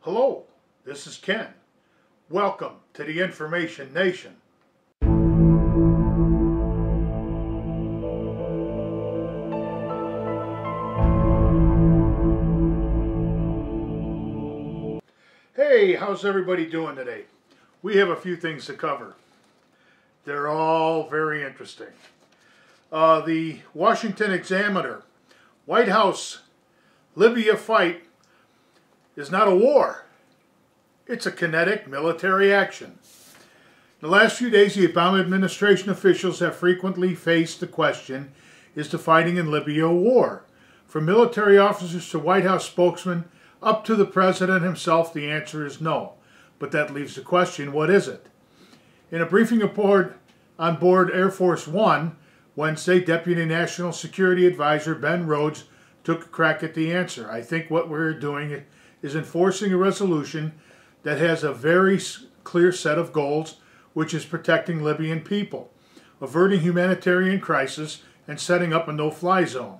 Hello, this is Ken. Welcome to the Information Nation. Hey, how's everybody doing today? We have a few things to cover. They're all very interesting. The Washington Examiner, White House, Libya fight is not a war. It's a kinetic military action. In the last few days, the Obama administration officials have frequently faced the question, is the fighting in Libya a war? From military officers to White House spokesmen, up to the president himself, the answer is no. But that leaves the question, what is it? In a briefing report on board Air Force One, Wednesday, Deputy National Security Advisor Ben Rhodes took a crack at the answer. I think what we're doing is enforcing a resolution that has a very clear set of goals, which is protecting Libyan people, averting humanitarian crisis, and setting up a no-fly zone.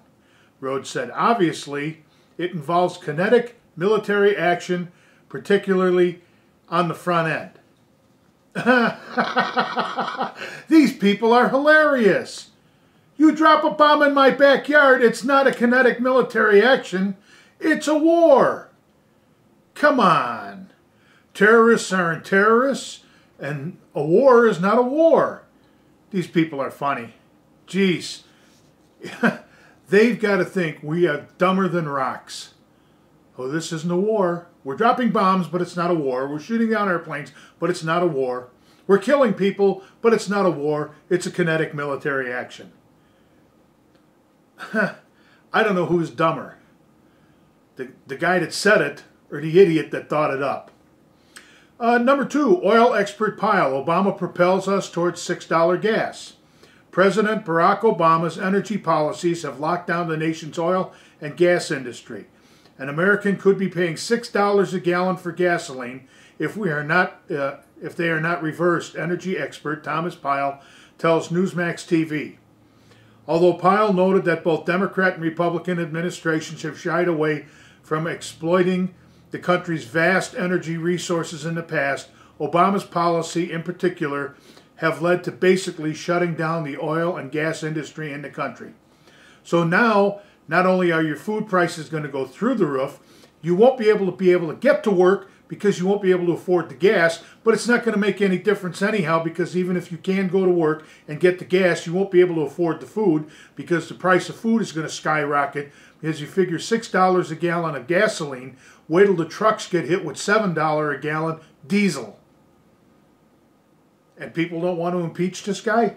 Rhodes said, obviously, it involves kinetic military action, particularly on the front end. These people are hilarious. You drop a bomb in my backyard, it's not a kinetic military action, it's a war. Come on. Terrorists aren't terrorists, and a war is not a war. These people are funny. Jeez. They've got to think we are dumber than rocks. Oh, this isn't a war. We're dropping bombs, but it's not a war. We're shooting down airplanes, but it's not a war. We're killing people, but it's not a war. It's a kinetic military action. I don't know who's dumber. The guy that said it, or the idiot that thought it up. Number 2, oil expert Pyle. Obama propels us towards $6 gas. President Barack Obama's energy policies have locked down the nation's oil and gas industry. An American could be paying $6 a gallon for gasoline if they are not reversed, energy expert Thomas Pyle tells Newsmax TV. Although Pyle noted that both Democrat and Republican administrations have shied away from exploiting the country's vast energy resources in the past, Obama's policy in particular have led to basically shutting down the oil and gas industry in the country. So now, not only are your food prices going to go through the roof, you won't be able to get to work because you won't be able to afford the gas, but it's not going to make any difference anyhow, because even if you can go to work and get the gas, you won't be able to afford the food because the price of food is going to skyrocket, because you figure $6 a gallon of gasoline, wait till the trucks get hit with $7 a gallon diesel. And people don't want to impeach this guy?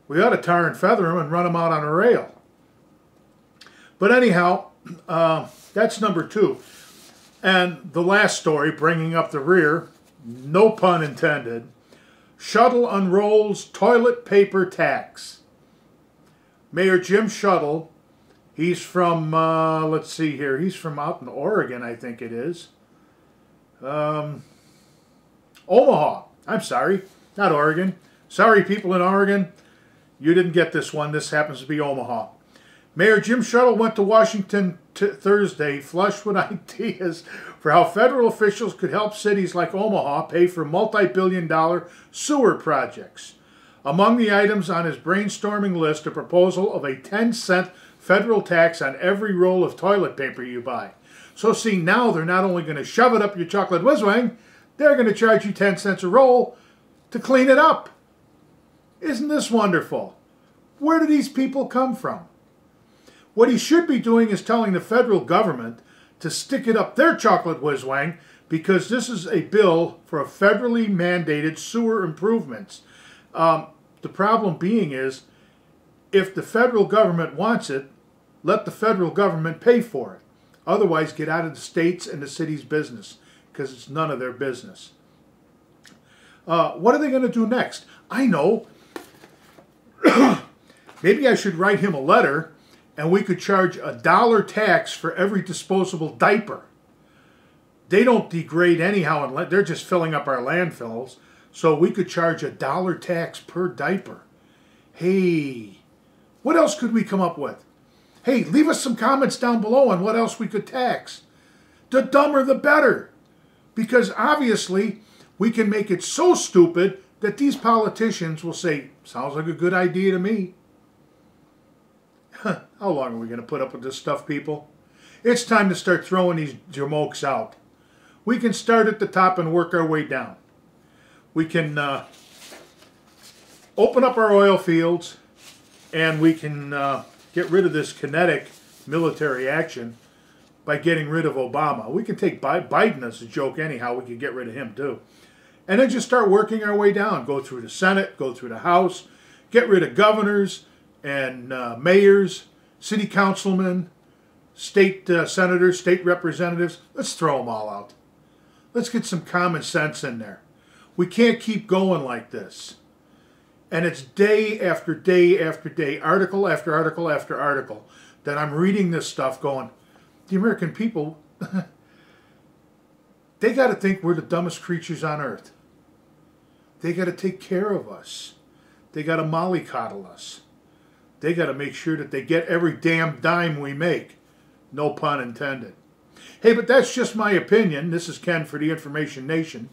We ought to tar and feather him and run him out on a rail. But anyhow, that's number 2. And the last story, bringing up the rear, no pun intended, Shuttle unrolls toilet paper tax. Mayor Jim Shuttle, he's from, let's see here, he's from out in Oregon, I think it is. Omaha, I'm sorry, not Oregon. Sorry, people in Oregon, you didn't get this one. This happens to be Omaha. Mayor Jim Shuttle went to Washington Thursday flush with ideas for how federal officials could help cities like Omaha pay for multi-billion-dollar sewer projects. Among the items on his brainstorming list, a proposal of a 10-cent federal tax on every roll of toilet paper you buy. So see, now they're not only going to shove it up your chocolate whiz-wang, they're going to charge you 10 cents a roll to clean it up. Isn't this wonderful? Where do these people come from? What he should be doing is telling the federal government to stick it up their chocolate whiz-wang, because this is a bill for a federally mandated sewer improvements. The problem being is, if the federal government wants it, let the federal government pay for it. Otherwise, get out of the states and the city's business, because it's none of their business. What are they going to do next? I know. Maybe I should write him a letter, and we could charge $1 tax for every disposable diaper. They don't degrade anyhow, and they're just filling up our landfills. So we could charge $1 tax per diaper. Hey, what else could we come up with? Hey, leave us some comments down below on what else we could tax. The dumber the better. Because obviously we can make it so stupid that these politicians will say, sounds like a good idea to me. How long are we going to put up with this stuff, people? It's time to start throwing these jamokes out. We can start at the top and work our way down. We can open up our oil fields, and we can get rid of this kinetic military action by getting rid of Obama. We can take Biden as a joke anyhow. We can get rid of him too. And then just start working our way down. Go through the Senate, go through the House, get rid of governors and mayors, city councilmen, state senators, state representatives. Let's throw them all out. Let's get some common sense in there. We can't keep going like this. And it's day after day after day, article after article after article, that I'm reading this stuff going, the American people, they got to think we're the dumbest creatures on earth. They got to take care of us. They got to mollycoddle us. They got to make sure that they get every damn dime we make. No pun intended. Hey, but that's just my opinion. This is Ken for the Information Nation.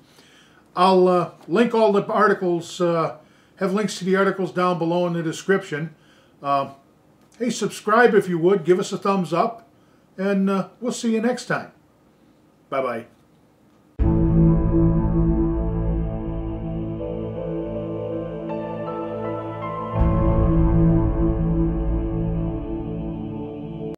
I'll link all the articles, have links to the articles down below in the description. Hey, subscribe if you would. Give us a thumbs up. And we'll see you next time. Bye-bye.